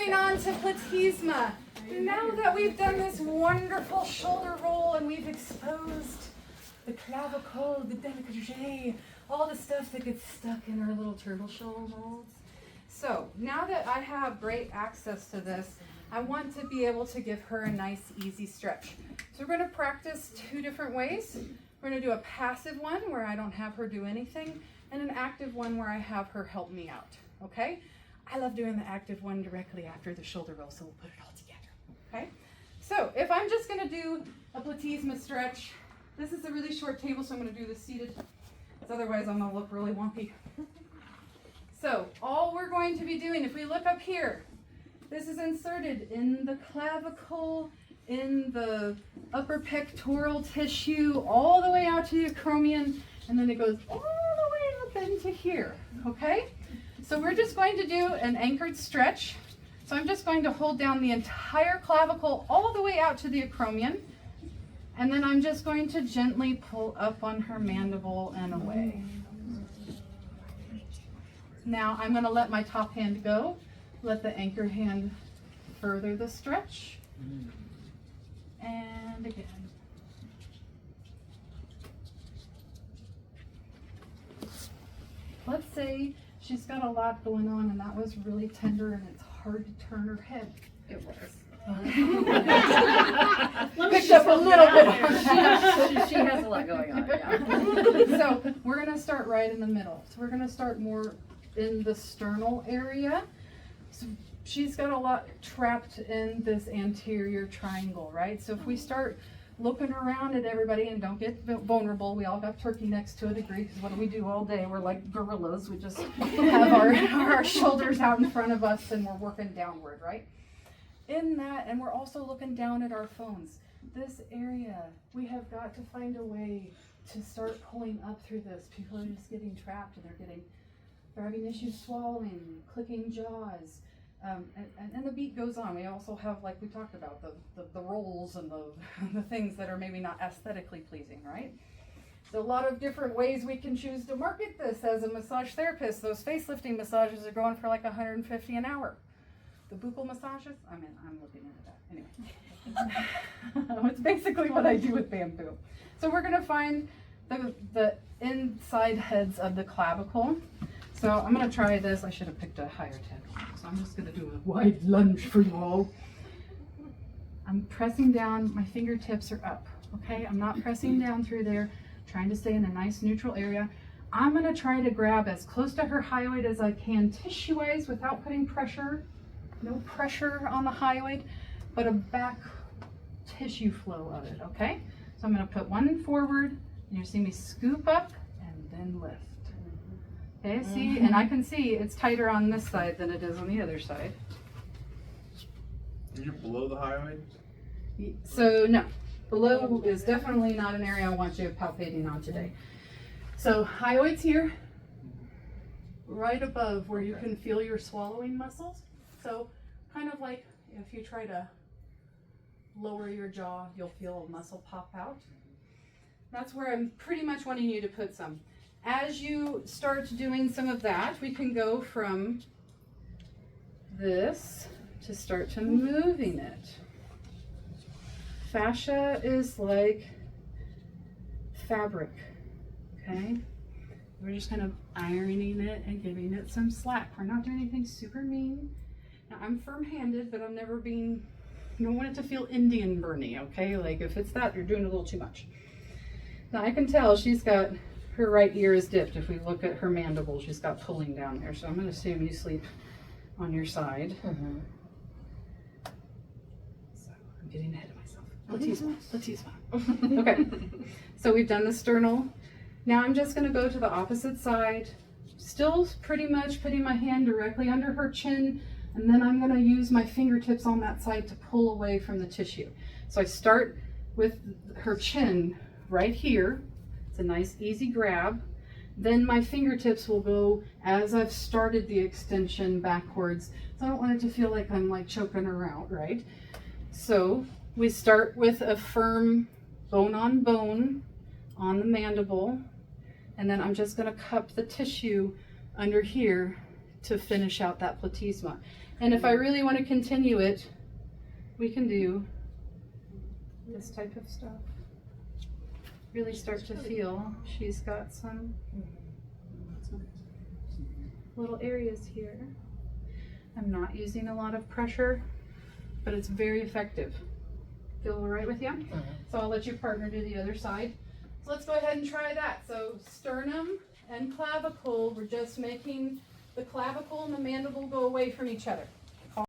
moving on to Platysma. Now that we've done this wonderful shoulder roll and we've exposed the clavicle, the décolleté, all the stuff that gets stuck in our little turtle shell molds. So now that I have great access to this, I want to be able to give her a nice, easy stretch. So we're going to practice two different ways. We're going to do a passive one where I don't have her do anything, and an active one where I have her help me out, okay? I love doing the active one directly after the shoulder roll, so we'll put it all together, okay? So if I'm just going to do a Platysma stretch, this is a really short table, so I'm going to do this seated, because otherwise I'm going to look really wonky. So all we're going to be doing, if we look up here, this is inserted in the clavicle, in the upper pectoral tissue, all the way out to the acromion, and then it goes all the way up into here, okay? So we're just going to do an anchored stretch. So I'm just going to hold down the entire clavicle all the way out to the acromion, and then I'm just going to gently pull up on her mandible and away. Now I'm going to let my top hand go. Let the anchor hand further the stretch. And again. Let's say she's got a lot going on and that was really tender and it's hard to turn her head. It was. Picked up a little bit. She has a lot going on, yeah. So we're going to start right in the middle. So we're going to start more in the sternal area. So she's got a lot trapped in this anterior triangle, right? So if we start looking around at everybody, and don't get vulnerable, we all have turkey necks to a degree, because what do we do all day? We're like gorillas. We just have our shoulders out in front of us and we're working downward, right? In that, and we're also looking down at our phones. This area, we have got to find a way to start pulling up through this. People are just getting trapped and they're having issues swallowing, clicking jaws, and the beat goes on. We also have, like we talked about, the rolls and the things that are maybe not aesthetically pleasing, right? So a lot of different ways we can choose to market this as a massage therapist. Those facelifting massages are going for like $150 an hour. The buccal massages, I'm looking into that. Anyway, it's basically what I do with bamboo. So we're going to find the inside heads of the clavicle. So I'm going to try this. I should have picked a higher table. So I'm just going to do a wide lunge for you all. I'm pressing down. My fingertips are up. Okay, I'm not pressing down through there. I'm trying to stay in a nice neutral area. I'm going to try to grab as close to her hyoid as I can tissue-wise without putting pressure. No pressure on the hyoid, but a back tissue flow of it, okay? So I'm going to put one forward, and you'll see me scoop up and then lift. Okay, see, and I can see it's tighter on this side than it is on the other side. Are you below the hyoid? So no, below is definitely not an area I want you palpating on today. So hyoid's here, right above where you can feel your swallowing muscles. So kind of like if you try to lower your jaw, you'll feel a muscle pop out. That's where I'm pretty much wanting you to put some. As you start doing some of that, we can go from this to start to moving it. Fascia is like fabric, okay? We're just kind of ironing it and giving it some slack. We're not doing anything super mean. Now, I'm firm-handed, but I'm never being, you don't want it to feel Indian burny, okay? Like if it's that, you're doing a little too much. Now I can tell she's got, her right ear is dipped. If we look at her mandible, she's got pulling down there. So I'm gonna assume you sleep on your side. So I'm getting ahead of myself. Platysma. Okay, so we've done the sternal. Now I'm just gonna go to the opposite side. Still pretty much putting my hand directly under her chin, and then I'm going to use my fingertips on that side to pull away from the tissue. So I start with her chin right here. It's a nice easy grab. Then my fingertips will go as I've started the extension backwards. So I don't want it to feel like I'm like choking her out, right? So we start with a firm bone on bone on the mandible. And then I'm just going to cup the tissue under here to finish out that platysma. And if I really want to continue it, we can do this type of stuff. Really start to feel she's got some little areas here. I'm not using a lot of pressure, but it's very effective. Feel all right with you? So I'll let your partner do the other side. So let's go ahead and try that. So sternum and clavicle, we're just making the clavicle and the mandible go away from each other.